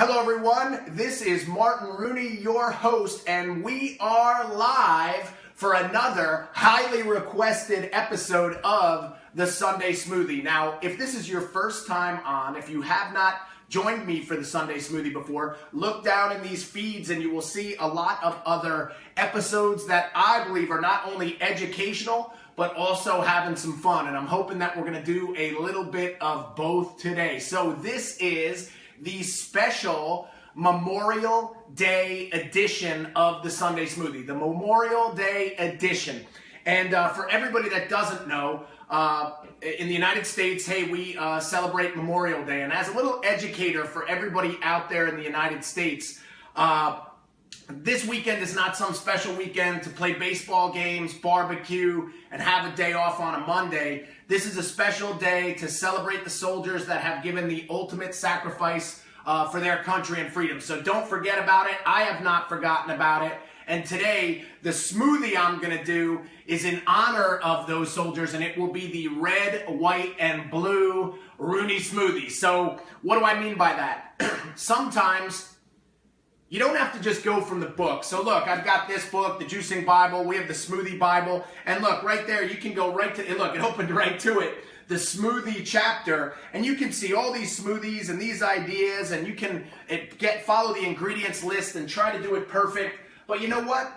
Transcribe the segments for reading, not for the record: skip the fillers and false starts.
Hello everyone, this is Martin Rooney, your host, and we are live for another highly requested episode of the Sunday Smoothie. Now, if this is your first time on, if you have not joined me for the Sunday Smoothie before, look down in these feeds and you will see a lot of other episodes that I believe are not only educational, but also having some fun. And I'm hoping that we're gonna do a little bit of both today. So this is the special Memorial Day edition of the Sunday Smoothie, the Memorial Day edition. And for everybody that doesn't know, in the United States, hey, we celebrate Memorial Day. And as a little educator for everybody out there in the United States, this weekend is not some special weekend to play baseball games, barbecue, and have a day off on a Monday. This is a special day to celebrate the soldiers that have given the ultimate sacrifice for their country and freedom. So don't forget about it. I have not forgotten about it. And today, the smoothie I'm going to do is in honor of those soldiers, and it will be the red, white, and blue Rooney smoothie. So what do I mean by that? Sometimes you don't have to just go from the book. So look, I've got this book, the Juicing Bible. We have the Smoothie Bible. And look, right there, you can go right to it. Look, it opened right to it. The smoothie chapter. And you can see all these smoothies and these ideas. And you can follow the ingredients list and try to do it perfect. But you know what?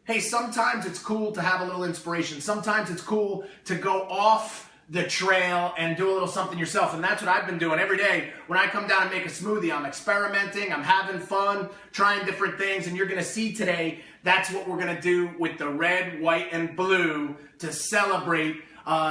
Hey, sometimes it's cool to have a little inspiration. Sometimes it's cool to go off the trail and do a little something yourself. And that's what I've been doing every day. When I come down and make a smoothie, I'm experimenting, I'm having fun, trying different things. And you're going to see today, that's what we're going to do with the red, white, and blue to celebrate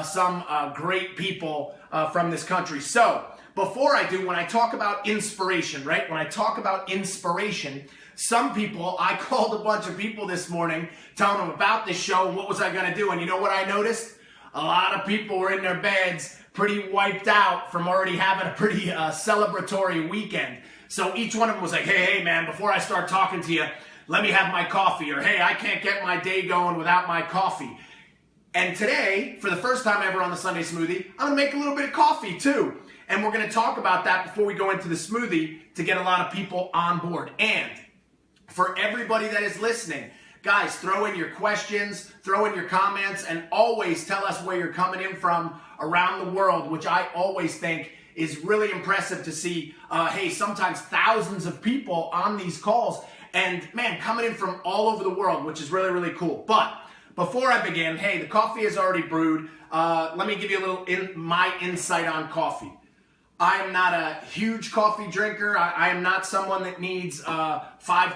some great people from this country. So before I do, when I talk about inspiration, right? When I talk about inspiration, some people, I called a bunch of people this morning, telling them about this show and what was I going to do. And you know what I noticed? A lot of people were in their beds pretty wiped out from already having a pretty celebratory weekend. So each one of them was like, hey, man, before I start talking to you, let me have my coffee. Or, hey, I can't get my day going without my coffee. And today, for the first time ever on the Sunday Smoothie, I'm going to make a little bit of coffee too. And we're going to talk about that before we go into the smoothie to get a lot of people on board. And for everybody that is listening, guys, throw in your questions, throw in your comments, and always tell us where you're coming in from around the world, which I always think is really impressive to see, hey, sometimes thousands of people on these calls, and man, coming in from all over the world, which is really, really cool. But before I begin, hey, the coffee is already brewed. Let me give you a little my insight on coffee. I am not a huge coffee drinker. I am not someone that needs 5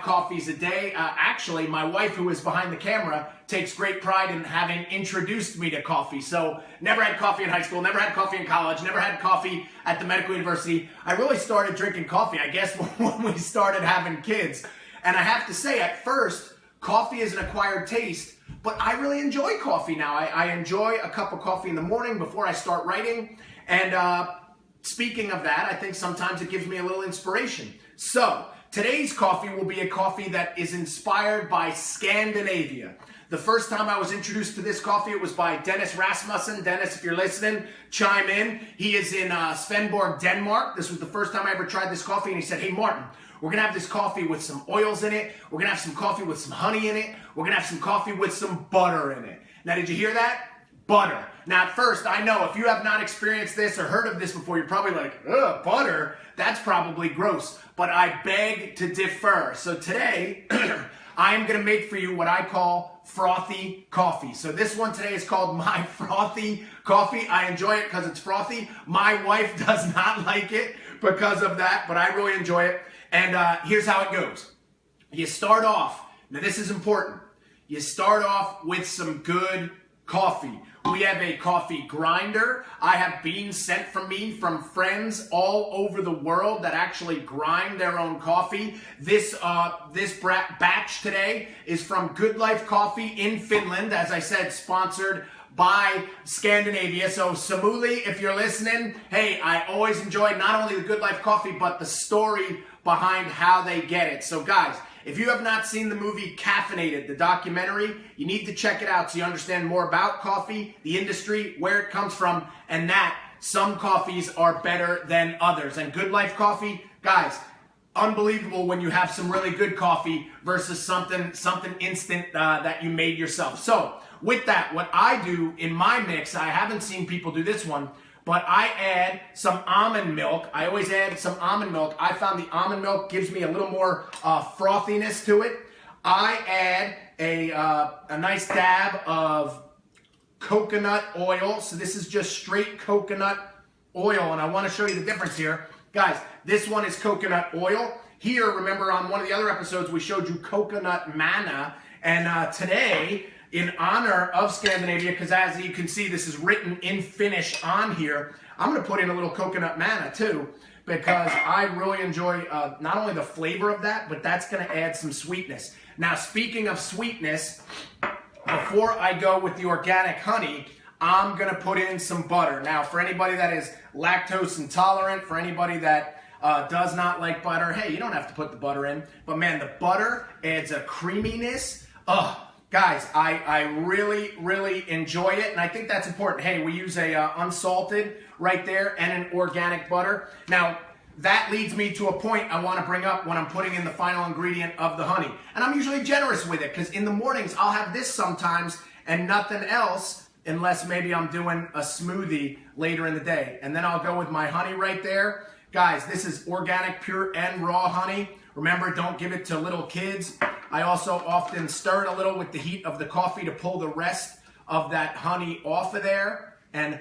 coffees a day. Actually, my wife, who is behind the camera, takes great pride in having introduced me to coffee. So never had coffee in high school, never had coffee in college, never had coffee at the medical university. I really started drinking coffee, I guess, when we started having kids. And I have to say, at first, coffee is an acquired taste, but I really enjoy coffee now. I enjoy a cup of coffee in the morning before I start writing. And speaking of that, I think sometimes it gives me a little inspiration. So today's coffee will be a coffee that is inspired by Scandinavia. The first time I was introduced to this coffee, it was by Dennis Rasmussen. Dennis, if you're listening, chime in. He is in Svendborg, Denmark. This was the first time I ever tried this coffee, and he said, hey, Martin, we're going to have this coffee with some oils in it. We're going to have some coffee with some honey in it. We're going to have some coffee with some butter in it. Now, did you hear that? Butter. Now, at first, I know if you have not experienced this or heard of this before, you're probably like, ugh, butter? That's probably gross. But I beg to differ. So today, I am going to make for you what I call frothy coffee. So this one today is called my frothy coffee. I enjoy it because it's frothy. My wife does not like it because of that, but I really enjoy it. And here's how it goes. You start off, now this is important, you start off with some good coffee. We have a coffee grinder. I have beans sent from me from friends all over the world that actually grind their own coffee. This batch today is from Good Life Coffee in Finland. As I said, sponsored by Scandinavia. So Samuli, if you're listening, hey, I always enjoy not only the Good Life Coffee, but the story behind how they get it. So guys, if you have not seen the movie Caffeinated, the documentary, you need to check it out so you understand more about coffee, the industry, where it comes from, and that some coffees are better than others. And Good Life Coffee, guys, unbelievable when you have some really good coffee versus something instant that you made yourself. So with that, what I do in my mix, I haven't seen people do this one, but I add some almond milk. I always add some almond milk. I found the almond milk gives me a little more frothiness to it. I add a nice dab of coconut oil. So this is just straight coconut oil, and I want to show you the difference here. Guys, this one is coconut oil. Here, remember on one of the other episodes, we showed you coconut manna. And today, in honor of Scandinavia, because as you can see, this is written in Finnish on here, I'm going to put in a little coconut manna too, because I really enjoy not only the flavor of that, but that's going to add some sweetness. Now, speaking of sweetness, before I go with the organic honey, I'm going to put in some butter. Now, for anybody that is lactose intolerant, for anybody that does not like butter, hey, you don't have to put the butter in. But man, the butter adds a creaminess. Guys, I really, really enjoy it. And I think that's important. Hey, we use a unsalted right there and an organic butter. Now, that leads me to a point I want to bring up when I'm putting in the final ingredient of the honey. And I'm usually generous with it because in the mornings, I'll have this sometimes and nothing else, unless maybe I'm doing a smoothie later in the day. And then I'll go with my honey right there. Guys, this is organic, pure, and raw honey. Remember, don't give it to little kids. I also often stir it a little with the heat of the coffee to pull the rest of that honey off of there and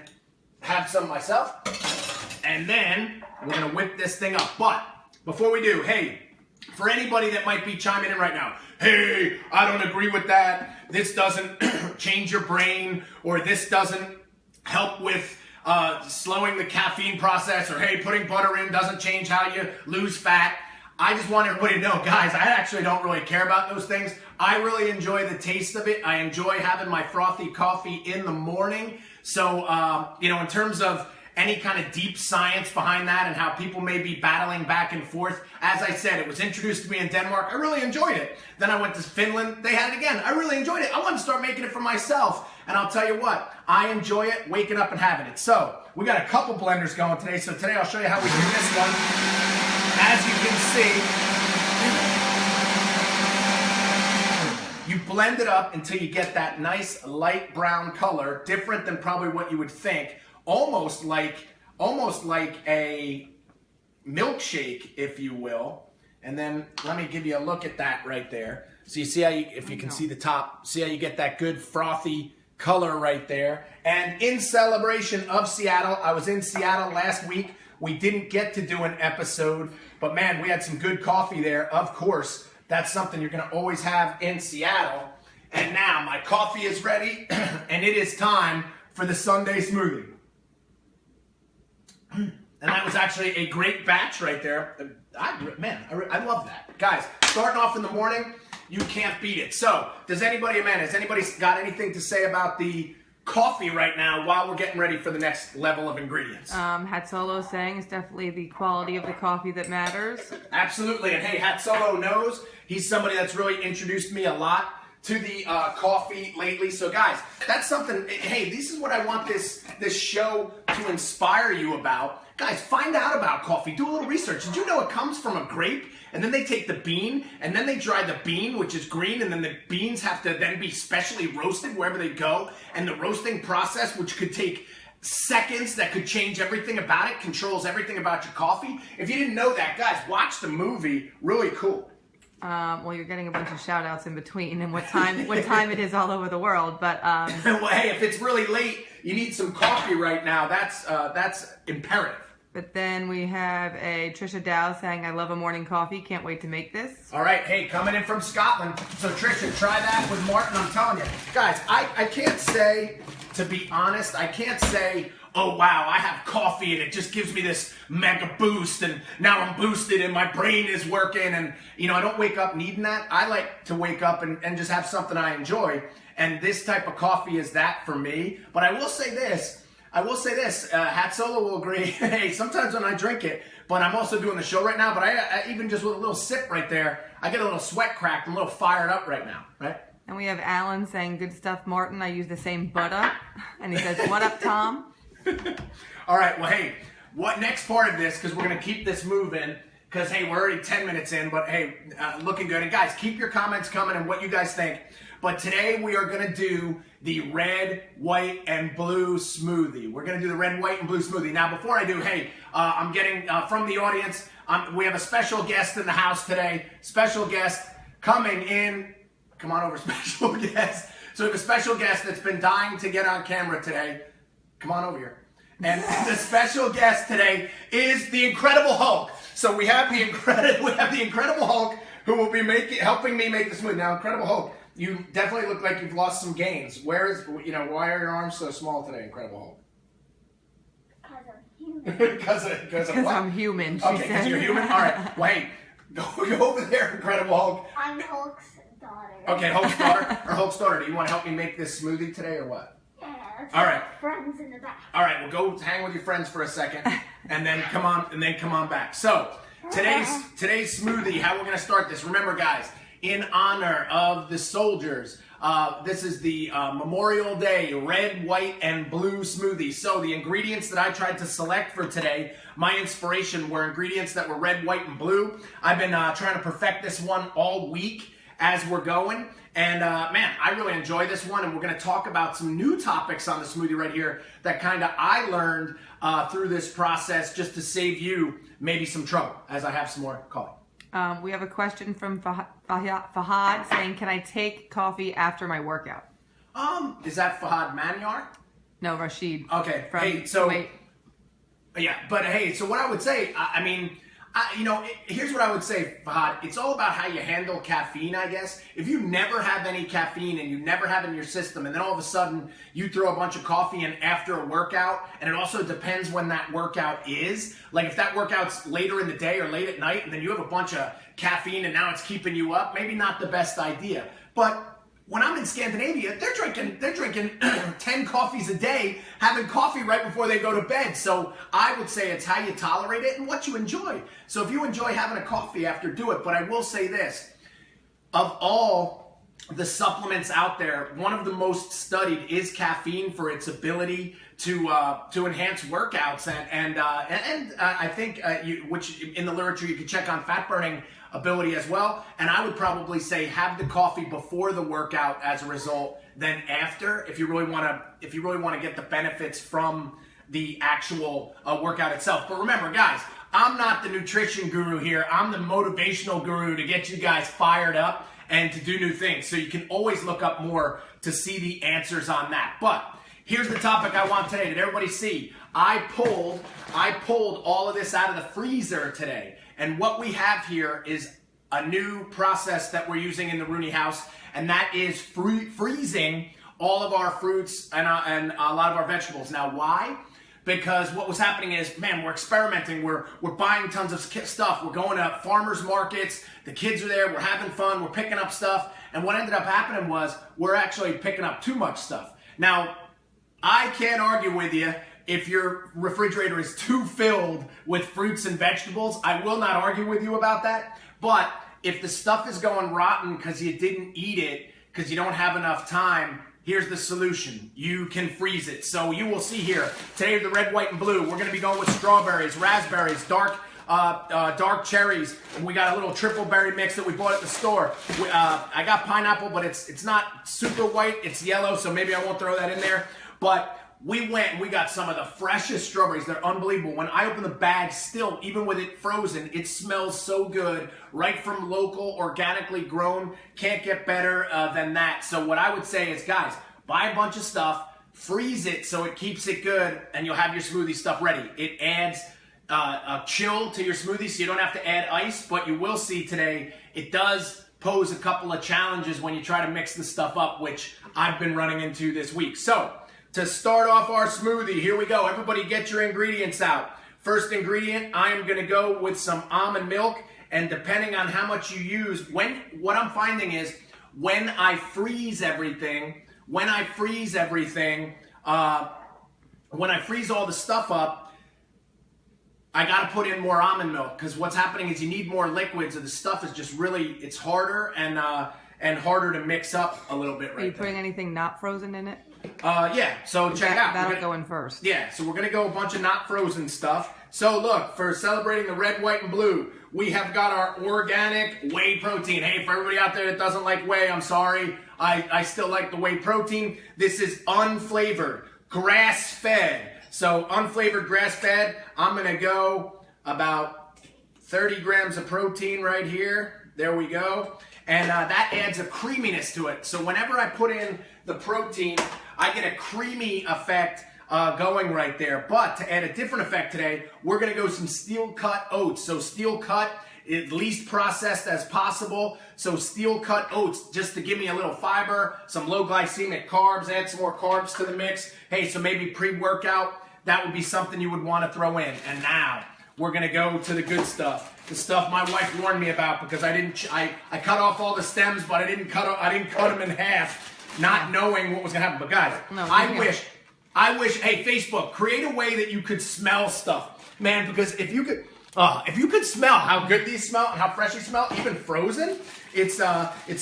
have some myself. And then we're gonna whip this thing up. But before we do, hey, for anybody that might be chiming in right now, hey, I don't agree with that. This doesn't change your brain, or this doesn't help with slowing the caffeine process, or hey, putting butter in doesn't change how you lose fat. I just want everybody to know, guys, I actually don't really care about those things. I really enjoy the taste of it. I enjoy having my frothy coffee in the morning. So, in terms of any kind of deep science behind that and how people may be battling back and forth. As I said, it was introduced to me in Denmark. I really enjoyed it. Then I went to Finland. They had it again. I really enjoyed it. I wanted to start making it for myself. And I'll tell you what, I enjoy it waking up and having it. So we got a couple blenders going today. So today I'll show you how we do this one. As you can see, you blend it up until you get that nice light brown color, different than probably what you would think. Almost like a milkshake, if you will. And then let me give you a look at that right there. So you see how if you can see the top, see how you get that good frothy color right there. And in celebration of Seattle, I was in Seattle last week. We didn't get to do an episode, but man, we had some good coffee there. Of course, that's something you're going to always have in Seattle. And now my coffee is ready, and it is time for the Sunday smoothie. And that was actually a great batch right there. I love that. Guys, starting off in the morning, you can't beat it. So, has anybody got anything to say about the coffee right now while we're getting ready for the next level of ingredients? Hat Solo saying it's definitely the quality of the coffee that matters. Absolutely. And hey, Hat Solo knows. He's somebody that's really introduced me a lot to the coffee lately. So guys, that's something, hey, this is what I want this show to inspire you about. Guys, find out about coffee. Do a little research. Did you know it comes from a grape? And then they take the bean, and then they dry the bean, which is green, and then the beans have to then be specially roasted wherever they go. And the roasting process, which could take seconds, that could change everything about it, controls everything about your coffee. If you didn't know that, guys, watch the movie. Really cool. Well, you're getting a bunch of shout outs in between and what time it is all over the world, but well, hey, if it's really late, you need some coffee right now. That's imperative. But then we have a Trisha Dow saying, I love a morning coffee. Can't wait to make this. All right. Hey, coming in from Scotland. So, Trisha, try that with Martin. I'm telling you. Guys, I can't say, to be honest, I can't say, oh, wow, I have coffee and it just gives me this mega boost and now I'm boosted and my brain is working. And, I don't wake up needing that. I like to wake up and just have something I enjoy. And this type of coffee is that for me. But I will say this. Hat Solo will agree. Hey, sometimes when I drink it, but I'm also doing the show right now, but I even just with a little sip right there, I get a little sweat cracked. I'm a little fired up right now, right? And we have Alan saying, good stuff, Martin. I use the same butter. And he says, what up, Tom? All right, well, hey, what next part of this, because we're going to keep this moving, because, hey, we're already 10 minutes in, but, hey, looking good. And, guys, keep your comments coming and what you guys think. But today we are going to do the red, white, and blue smoothie. We're going to do the red, white, and blue smoothie. Now, before I do, hey, I'm getting from the audience, we have a special guest in the house today. Special guest coming in. Come on over, special guest. So we have a special guest that's been dying to get on camera today. Come on over here. And the special guest today is the Incredible Hulk. So we have the Incredible Hulk who will be helping me make the smoothie. Now, Incredible Hulk, you definitely look like you've lost some gains. Why are your arms so small today, Incredible Hulk? Because I'm human, she okay, said. because you're human? All right, wait. Go over there, Incredible Hulk. I'm Hulk's daughter. Okay, Hulk's daughter. Or Hulk's daughter, do you want to help me make this smoothie today or what? Yeah, all right. Friends in the back. All right, well, go hang with your friends for a second, and then come on back. So today's smoothie, how we're gonna start this. Remember, guys, in honor of the soldiers, this is the Memorial Day red, white, and blue smoothie. So the ingredients that I tried to select for today, my inspiration were ingredients that were red, white, and blue. I've been trying to perfect this one all week as we're going. And man, I really enjoy this one, and we're going to talk about some new topics on the smoothie right here that kind of I learned through this process just to save you maybe some trouble as I have some more coffee. We have a question from Fahad saying, can I take coffee after my workout? Is that Fahad Manyar? No, Rashid. Okay. From hey, so Kuwait. Yeah, but hey, so what I would say, here's what I would say, Fahad. It's all about how you handle caffeine, I guess. If you never have any caffeine and you never have it in your system, and then all of a sudden you throw a bunch of coffee in after a workout, and it also depends when that workout is. Like if that workout's later in the day or late at night, and then you have a bunch of caffeine and now it's keeping you up, maybe not the best idea. But when I'm in Scandinavia, they're drinking 10 coffees a day, having coffee right before they go to bed. So I would say it's how you tolerate it and what you enjoy. So if you enjoy having a coffee after, do it. But I will say this, of all the supplements out there, one of the most studied is caffeine for its ability to enhance workouts and I think which in the literature you can check on fat burning ability as well. And I would probably say have the coffee before the workout as a result, then after, if you really want to get the benefits from the actual workout itself. But remember, guys, I'm not the nutrition guru here. I'm the motivational guru to get you guys fired up and to do new things. So you can always look up more to see the answers on that. But here's the topic I want today. Did everybody see? I pulled all of this out of the freezer today. And what we have here is a new process that we're using in the Rooney house, and that is freezing all of our fruits and a lot of our vegetables. Now, why? Because what was happening is, man, we're experimenting. We're buying tons of stuff. We're going to farmers markets. The kids are there. We're having fun. We're picking up stuff. And what ended up happening was we're actually picking up too much stuff. Now, I can't argue with you. If your refrigerator is too filled with fruits and vegetables, I will not argue with you about that. But if the stuff is going rotten because you didn't eat it, because you don't have enough time, here's the solution. You can freeze it. So you will see here, today the red, white, and blue. We're going to be going with strawberries, raspberries, dark cherries. And we got a little triple berry mix that we bought at the store. I got pineapple, but it's not super white. It's yellow, so maybe I won't throw that in there. But we went and we got some of the freshest strawberries. They're unbelievable. When I open the bag, still, even with it frozen, it smells so good. Right from local, organically grown. Can't get better than that. So what I would say is, guys, buy a bunch of stuff, freeze it so it keeps it good, and you'll have your smoothie stuff ready. It adds a chill to your smoothie, so you don't have to add ice, but you will see today it does pose a couple of challenges when you try to mix the stuff up, which I've been running into this week. So to start off our smoothie, here we go. Everybody get your ingredients out. First ingredient, I am gonna go with some almond milk, and depending on how much you use, what I'm finding is when I freeze everything, when I freeze all the stuff up, I gotta put in more almond milk, because what's happening is you need more liquid, so the stuff is just really, it's harder and harder to mix up a little bit right Are you putting anything not frozen in it? Yeah, so check it out. That'll go in first. Yeah, so we're going to go a bunch of not frozen stuff. So look, for celebrating the red, white, and blue, we have got our organic whey protein. Hey, for everybody out there that doesn't like whey, I'm sorry. I still like the whey protein. This is unflavored, grass-fed. So unflavored, grass-fed, I'm going to go about 30 grams of protein right here. There we go. And that adds a creaminess to it. So whenever I put in the protein, I get a creamy effect going right there. But to add a different effect today, we're going to go some steel cut oats. So steel cut, least processed as possible. So steel cut oats, just to give me a little fiber, some low glycemic carbs, add some more carbs to the mix. Hey, so maybe pre-workout, that would be something you would want to throw in. And now we're going to go to the good stuff. The stuff my wife warned me about, because I cut off all the stems, but I didn't cut them in half, not knowing what was going to happen. But guys, No, I wish, hey, Facebook, create a way that you could smell stuff, man, because if you could smell how good these smell and how fresh these smell, even frozen, it's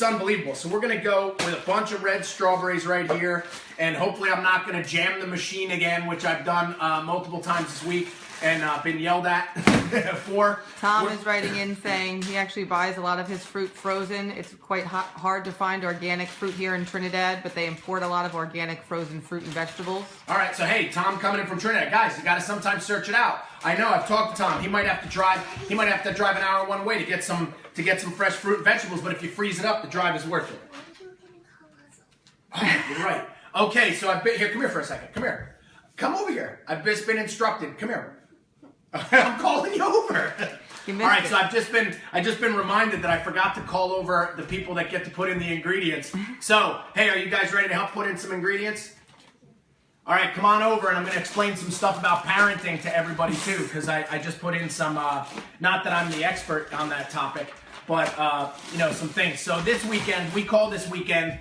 unbelievable. So we're going to go with a bunch of red strawberries right here, and hopefully I'm not going to jam the machine again, which I've done multiple times this week and been yelled at for. Tom is writing in saying he actually buys a lot of his fruit frozen. It's quite hard to find organic fruit here in Trinidad, but they import a lot of organic frozen fruit and vegetables. All right, so hey, Tom coming in from Trinidad. Guys, you got to sometimes search it out. I know, I've talked to Tom. He might have to drive an hour one way to get some fresh fruit and vegetables, but if you freeze it up, the drive is worth it. Oh, you're right. Okay, so I've been here. Come here for a second. Come here. Come over here. I've just been instructed. Come here. I'm calling you over. All right, so I just been reminded that I forgot to call over the people that get to put in the ingredients. So, hey, are you guys ready to help put in some ingredients? All right, come on over, and I'm going to explain some stuff about parenting to everybody too, because I just put in some. Not that I'm the expert on that topic, but some things. So this weekend, we call this weekend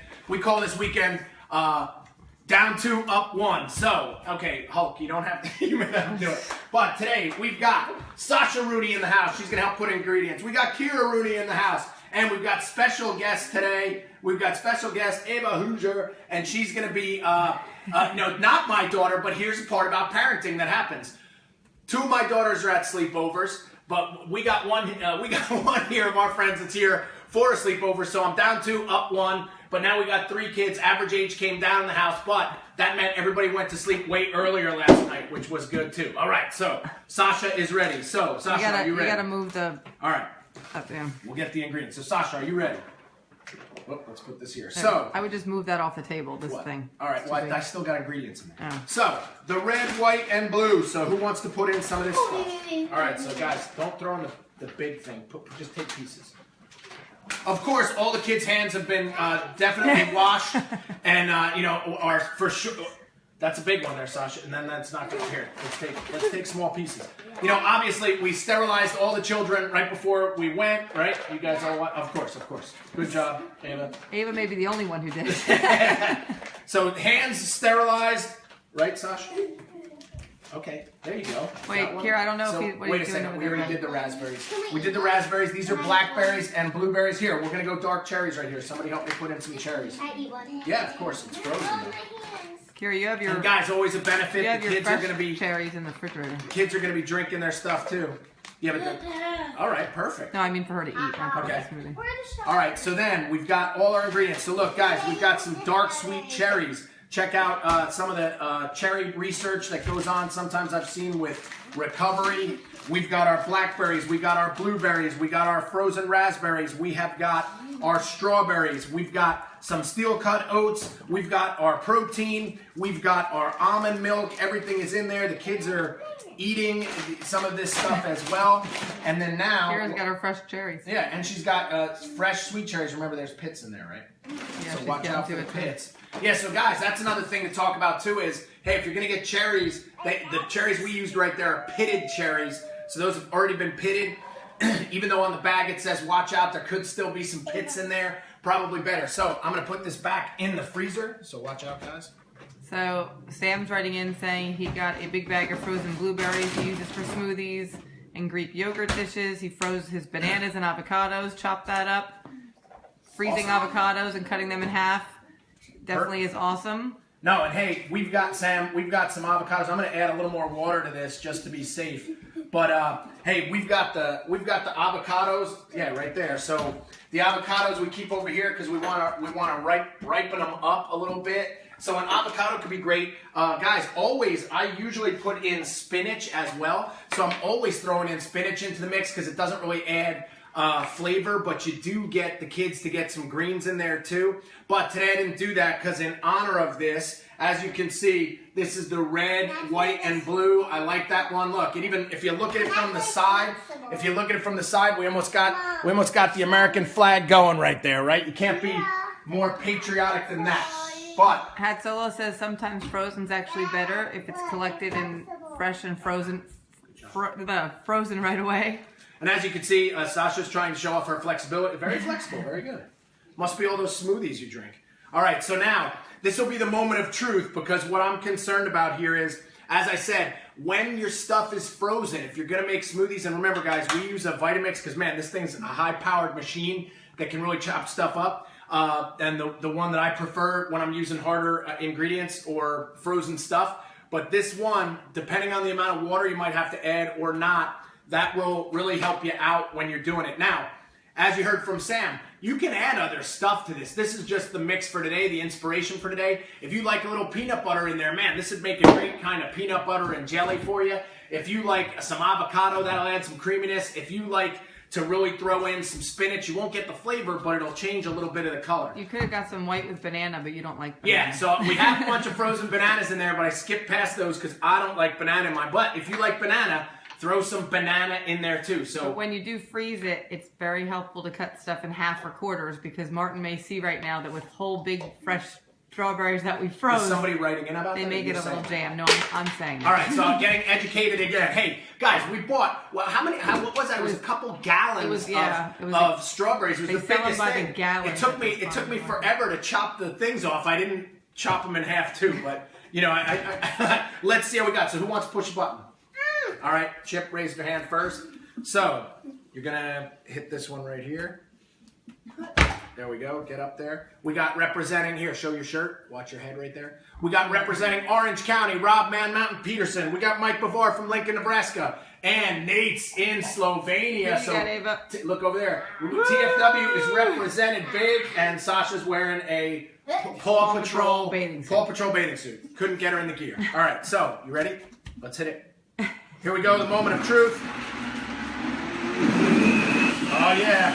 down 2, up 1. So, okay, Hulk, you don't have to, you may have to do it. But today, we've got Sasha Rooney in the house. She's going to help put ingredients. We got Kira Rooney in the house. And we've got special guests today. We've got special guest Ava Hoosier. And she's going to be, not my daughter, but here's the part about parenting that happens. 2 of my daughters are at sleepovers. But we got one here of our friends that's here for a sleepover. So I'm down 2, up 1. But now we got 3 kids. Average age came down in the house, but that meant everybody went to sleep way earlier last night, which was good too. All right, so Sasha is ready. So Sasha, are you ready? You gotta move the. All right. Up there. We'll get the ingredients. So Sasha, are you ready? Oh, let's put this here. So I would just move that off the table. This what? thing. All right. Well, I still got ingredients in there. Oh. So the red, white, and blue. So who wants to put in some of this stuff? All right. So guys, don't throw in the big thing. Just take pieces. Of course, all the kids' hands have been definitely washed, and are for sure. That's a big one there, Sasha. And then that's not good. Here, let's take small pieces. Obviously, we sterilized all the children right before we went. Right? You guys all want? Of course. Good job, Ava. Ava may be the only one who did. So hands sterilized, right, Sasha? Okay, there you go. Wait, Kira, I don't know if you. Wait a second. We already did the raspberries. We did the raspberries. These are blackberries and blueberries. Here, we're gonna go dark cherries right here. Somebody help me put in some cherries. I eat one. Yeah, of course, it's frozen. Kira, you have your. And guys, always a benefit. You have The your kids are gonna be cherries in the refrigerator. kids are gonna be drinking their stuff too. Yeah, but all right, perfect. No, I mean for her to eat. Not for Okay. the smoothie. All right, so then we've got all our ingredients. So look, guys, we've got some dark sweet cherries. Check out some of the cherry research that goes on. Sometimes I've seen with recovery. We've got our blackberries. We got our blueberries. We got our frozen raspberries. We have got our strawberries. We've got some steel cut oats. We've got our protein. We've got our almond milk. Everything is in there. The kids are eating some of this stuff as well. And then now... Kira's got her fresh cherries. Yeah, and she's got fresh sweet cherries. Remember, there's pits in there, right? Yeah, So watch out for the it. pits. Yeah, so guys, that's another thing to talk about too is, hey, if you're going to get cherries, the cherries we used right there are pitted cherries. So those have already been pitted. Even though on the bag it says watch out, there could still be some pits in there. Probably better. So I'm going to put this back in the freezer. So watch out, guys. So Sam's writing in saying he got a big bag of frozen blueberries he uses for smoothies and Greek yogurt dishes. He froze his bananas and avocados, chopped that up. Freezing avocados and cutting them in half definitely is awesome. No, and hey, we've got some avocados. I'm going to add a little more water to this just to be safe. But hey, we've got the avocados, yeah, right there. So the avocados we keep over here because we want to ripen them up a little bit. So an avocado could be great, guys. Always, I usually put in spinach as well. So I'm always throwing in spinach into the mix because it doesn't really add flavor, but you do get the kids to get some greens in there too. But today I didn't do that because in honor of this, as you can see, this is the red, white, and blue. I like that one. Look, and even if you look at it from the side, we almost got the American flag going right there, right? You can't be more patriotic than that. But Hat Solo says sometimes frozen's actually better if it's collected in fresh and frozen right away. And as you can see, Sasha's trying to show off her flexibility. Very flexible, very good. Must be all those smoothies you drink. All right, so now, this will be the moment of truth because what I'm concerned about here is, as I said, when your stuff is frozen, if you're going to make smoothies, and remember guys, we use a Vitamix because, man, this thing's a high-powered machine that can really chop stuff up. And the one that I prefer when I'm using harder ingredients or frozen stuff. But this one, depending on the amount of water you might have to add or not, that will really help you out when you're doing it. Now, as you heard from Sam, you can add other stuff to this. This is just the mix for today, the inspiration for today. If you like a little peanut butter in there, man, this would make a great kind of peanut butter and jelly for you. If you like some avocado, that'll add some creaminess. If you like to really throw in some spinach, you won't get the flavor, but it'll change a little bit of the color. You could have got some white with banana, but you don't like banana. Yeah, so we have a bunch of frozen bananas in there, but I skipped past those because I don't like banana in mine. But if you like banana, throw some banana in there too. So but when you do freeze it, it's very helpful to cut stuff in half or quarters because Martin may see right now that with whole big fresh strawberries that we froze, is somebody writing in about they that? make it a little jam. No, I'm saying that. All right, so I'm getting educated again. Hey, guys, we bought, well, what was that? It was a couple gallons of strawberries. It was the biggest thing. The gallon. It took me forever to chop the things off. I didn't chop them in half too, but, you know, let's see how we got. So who wants to push a button? All right, Chip raised her hand first. So you're going to hit this one right here. There we go. Get up there. We got representing here. Show your shirt. Watch your head right there. We got representing Orange County, Rob Man Mountain Peterson. We got Mike Bavor from Lincoln, Nebraska. And Nate's in Slovenia. So look over there. TFW is represented big, and Sasha's wearing a Paw Patrol bathing suit. Couldn't get her in the gear. All right, so you ready? Let's hit it. Here we go, the moment of truth. Oh, yeah.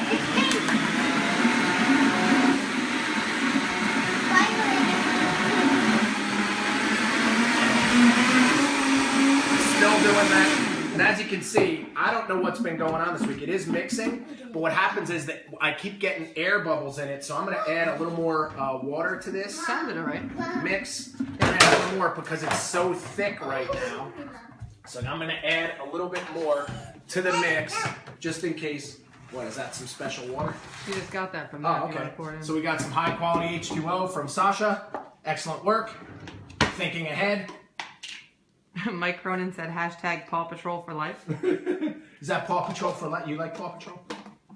Still doing that. And as you can see, I don't know what's been going on this week. It is mixing, but what happens is that I keep getting air bubbles in it, so I'm going to add a little more water to this. Sounded all right. Mix. I'm going to add a little more because it's so thick right now. So I'm going to add a little bit more to the mix, just in case. What, is that some special water? You just got that from that. Oh, okay. So we got some high quality H2O from Sasha. Excellent work. Thinking ahead. Mike Cronin said hashtag Paw Patrol for life. Is that Paw Patrol for life? You like Paw Patrol?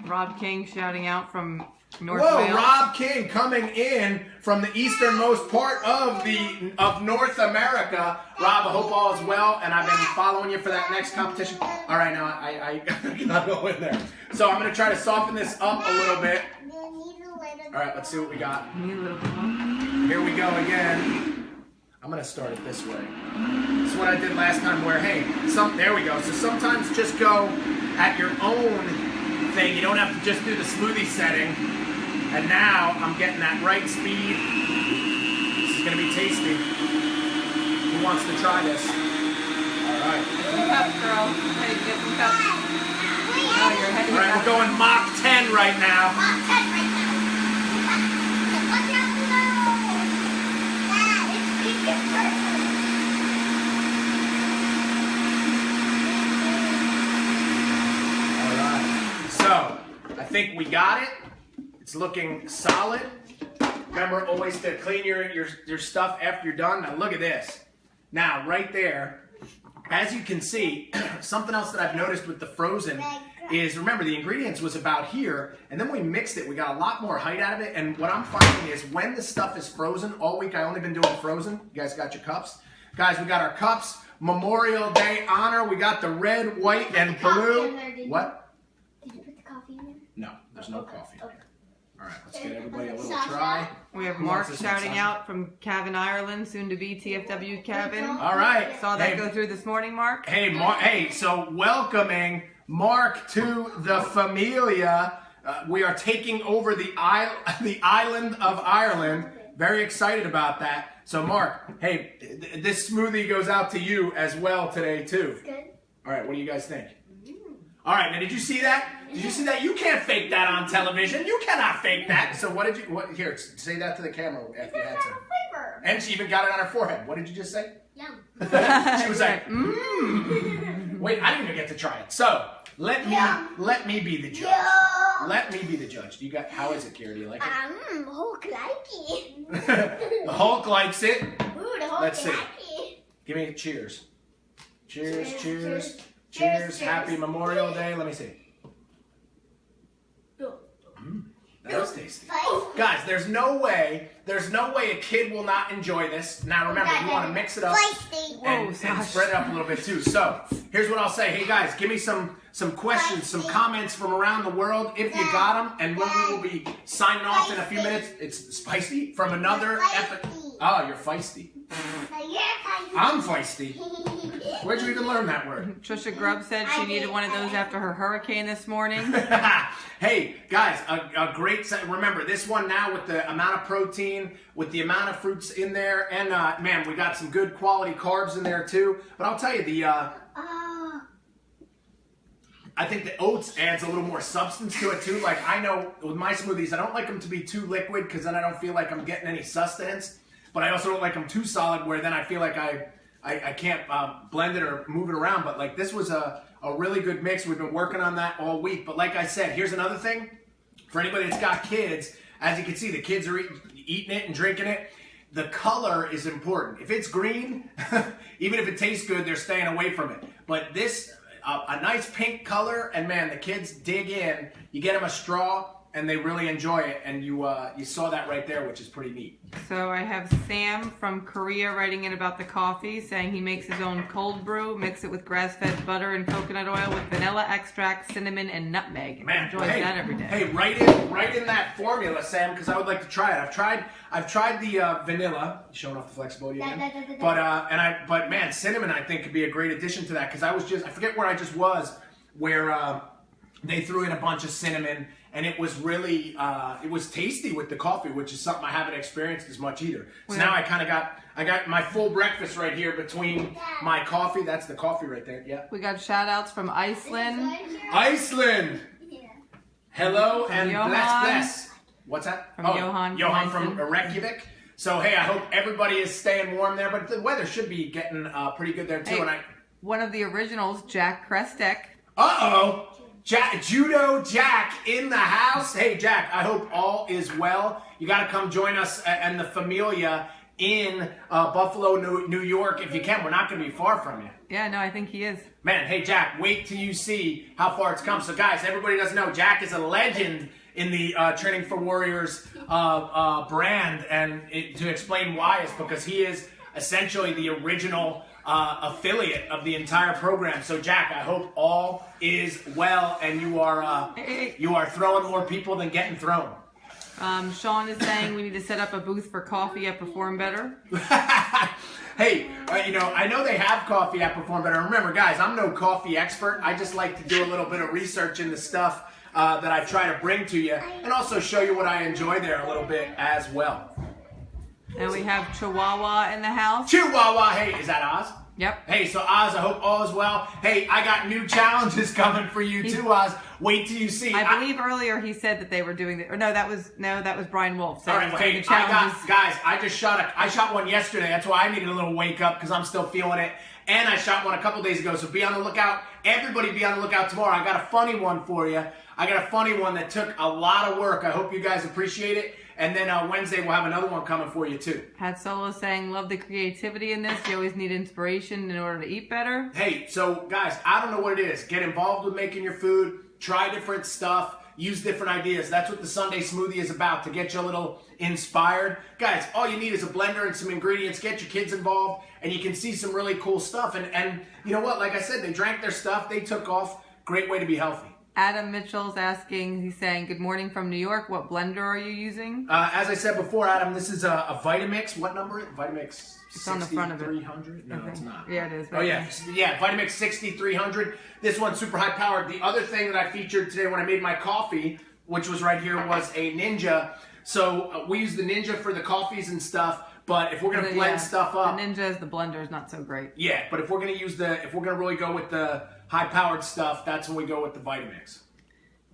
Rob King shouting out from North Whoa, Wales. Rob King coming in from the easternmost part of North America. Rob, I hope all is well, and I've been following you for that next competition. All right, now I gotta go in there. So I'm gonna try to soften this up a little bit. All right, let's see what we got. Here we go again. I'm gonna start it this way. This is what I did last time where, hey, there we go. So sometimes just go at your own thing. You don't have to just do the smoothie setting. And now I'm getting that right speed. This is gonna be tasty. Who wants to try this? All right. Get some cups, girl. Hey, get some cups. Oh, you're heading all right, we're going Mach 10 right now. Mach 10 right now. Watch out below. It's perfect. All right. So, I think we got it. It's looking solid. Remember always to clean your stuff after you're done. Now look at this. Now right there, as you can see, something else that I've noticed with the frozen is, remember, the ingredients was about here, and then we mixed it. We got a lot more height out of it, and what I'm finding is when the stuff is frozen, all week I only been doing frozen. You guys got your cups? Guys, we got our cups. Memorial Day honor. We got the red, white, and blue. What? Did you put the coffee in there? No, there's no coffee. Okay. All right, let's get everybody a little try. We have Who Mark wants this one, shouting Sasha? out from Cavan, Ireland, soon to be TFW Cavan. All right. Saw that Hey, go through this morning, Mark. Hey, hey, so welcoming Mark to the Familia. We are taking over the island of Ireland. Very excited about that. So, Mark, hey, this smoothie goes out to you as well today, too. It's good. All right, what do you guys think? All right, now did you see that? Did you see that? You can't fake that on television. You cannot fake that. So what did you, here, say that to the camera after you had some. Flavor. And she even got it on her forehead. What did you just say? Yum. She was like, Wait, I didn't even get to try it. So, let me be the judge. Yum. Let me be the judge. How is it, Kira? Do you like it? Hulk like it. The Hulk likes it. Ooh, the Hulk Let's see. like it. Give me a cheers. Cheers, Cheers, cheers, cheers. cheers. Cheers. Happy Memorial Day. Let me see. Ooh. That was tasty. Spicy. Guys, there's no way a kid will not enjoy this. Now remember, you want to mix it up Spicy. and spread it up a little bit too. So, here's what I'll say. Hey guys, give me some questions, some comments from around the world if you got them. And when we will be signing off in a few minutes, it's spicy from another episode. Oh, you're feisty. I'm feisty. Where'd you even learn that word? Trisha Grubb said she needed one of those after her hurricane this morning. Hey, guys, a great set. Remember, this one now with the amount of protein, with the amount of fruits in there, and man, we got some good quality carbs in there too. But I'll tell you, I think the oats adds a little more substance to it too. Like, I know with my smoothies, I don't like them to be too liquid because then I don't feel like I'm getting any sustenance. But I also don't like them too solid where then I feel like I can't blend it or move it around. But like, this was a really good mix. We've been working on that all week. But like I said, here's another thing. For anybody that's got kids, as you can see, the kids are eating it and drinking it. The color is important. If it's green, even if it tastes good, they're staying away from it. But this, a nice pink color, and man, the kids dig in. You get them a straw, and they really enjoy it. And you saw that right there, which is pretty neat. So I have Sam from Korea writing in about the coffee, saying he makes his own cold brew, mix it with grass-fed butter and coconut oil with vanilla extract, cinnamon, and nutmeg. Man, Enjoys that every day. Hey, write in that formula, Sam, because I would like to try it. I've tried the vanilla, showing off the flexibility again. But man, cinnamon I think could be a great addition to that because I forget where I just was where they threw in a bunch of cinnamon. And it was really, it was tasty with the coffee, which is something I haven't experienced as much either. So now I got my full breakfast right here between my coffee. That's the coffee right there. Yeah. We got shout outs from Iceland. Iceland. Yeah. Hello and Johan. bless. What's that? From Johan from Iceland. Reykjavik. So hey, I hope everybody is staying warm there, but the weather should be getting pretty good there too. Hey, one of the originals, Jack Krestek. Uh-oh. Judo Jack in the house. Hey, Jack, I hope all is well. You got to come join us and the Familia in Buffalo, New York, if you can. We're not going to be far from you. Yeah, no, I think he is. Man, hey, Jack, wait till you see how far it's come. So, guys, everybody doesn't know, Jack is a legend in the Training for Warriors brand. And to explain why is because he is essentially the original affiliate of the entire program. So Jack, I hope all is well and you are throwing more people than getting thrown. Sean is saying we need to set up a booth for coffee at Perform Better. Hey, I know they have coffee at Perform Better. Remember, guys, I'm no coffee expert. I just like to do a little bit of research in the stuff that I try to bring to you and also show you what I enjoy there a little bit as well. And we have Chihuahua in the house. Chihuahua, hey, is that Oz? Yep. Hey, so Oz, I hope all is well. Hey, I got new challenges coming for you too, Oz. Wait till you see. I believe earlier he said that they were doing the. Or no, that was Brian Wolf. So all right, hey, I shot one yesterday. That's why I needed a little wake up because I'm still feeling it. And I shot one a couple days ago. So be on the lookout. Everybody, be on the lookout tomorrow. I got a funny one for you. I got a funny one that took a lot of work. I hope you guys appreciate it. And then Wednesday, we'll have another one coming for you, too. Pat Solo saying, love the creativity in this. You always need inspiration in order to eat better. Hey, so guys, I don't know what it is. Get involved with making your food. Try different stuff. Use different ideas. That's what the Sunday Smoothie is about, to get you a little inspired. Guys, all you need is a blender and some ingredients. Get your kids involved, and you can see some really cool stuff. And you know what? Like I said, they drank their stuff. They took off. Great way to be healthy. Adam Mitchell's asking, he's saying, good morning from New York. What blender are you using? As I said before, Adam, this is a Vitamix. What number? Vitamix. It's on the front of it. 6300? No, Okay. it's not. Yeah, it is. Oh, yeah. Yeah, Vitamix 6300. This one's super high powered. The other thing that I featured today when I made my coffee, which was right here, was a Ninja. So we use the Ninja for the coffees and stuff. But if we're going to blend stuff up. The Ninja's, the blender is not so great. Yeah, but if we're going to if we're going to really go with the high powered stuff, that's when we go with the Vitamix.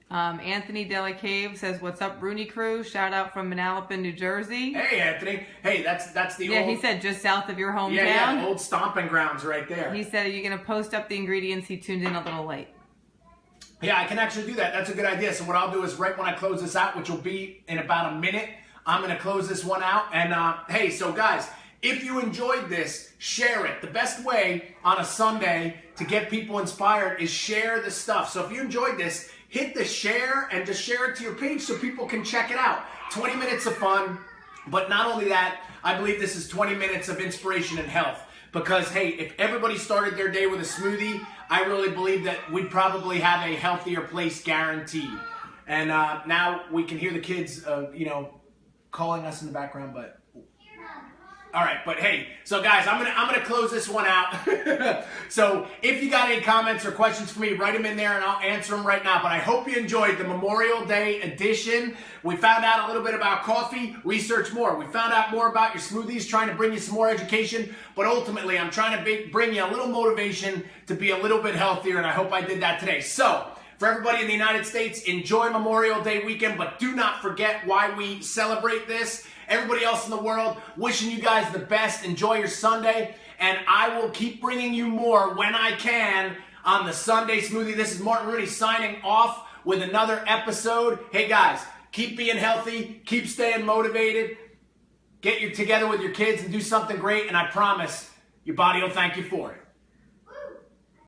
Anthony Della Cave says, what's up, Rooney crew? Shout out from Manalapan, New Jersey. Hey, Anthony. Hey, that's the old... Yeah, he said just south of your hometown. Yeah, old stomping grounds right there. He said, are you going to post up the ingredients? He tuned in a little late. Yeah, I can actually do that. That's a good idea. So what I'll do is right when I close this out, which will be in about a minute, I'm going to close this one out. And hey, so guys, if you enjoyed this, share it. The best way on a Sunday to get people inspired is share the stuff. So if you enjoyed this, hit the share and just share it to your page so people can check it out. 20 minutes of fun, but not only that, I believe this is 20 minutes of inspiration and health. Because, hey, if everybody started their day with a smoothie, I really believe that we'd probably have a healthier place guaranteed. And now we can hear the kids, calling us in the background, but... All right, but hey, so guys, I'm gonna close this one out. So if you got any comments or questions for me, write them in there and I'll answer them right now. But I hope you enjoyed the Memorial Day edition. We found out a little bit about coffee, research more. We found out more about your smoothies, trying to bring you some more education. But ultimately, I'm trying to bring you a little motivation to be a little bit healthier, and I hope I did that today. So for everybody in the United States, enjoy Memorial Day weekend, but do not forget why we celebrate this. Everybody else in the world, wishing you guys the best. Enjoy your Sunday, and I will keep bringing you more when I can on the Sunday Smoothie. This is Martin Rooney signing off with another episode. Hey guys, keep being healthy, keep staying motivated, get together with your kids and do something great, and I promise your body will thank you for it.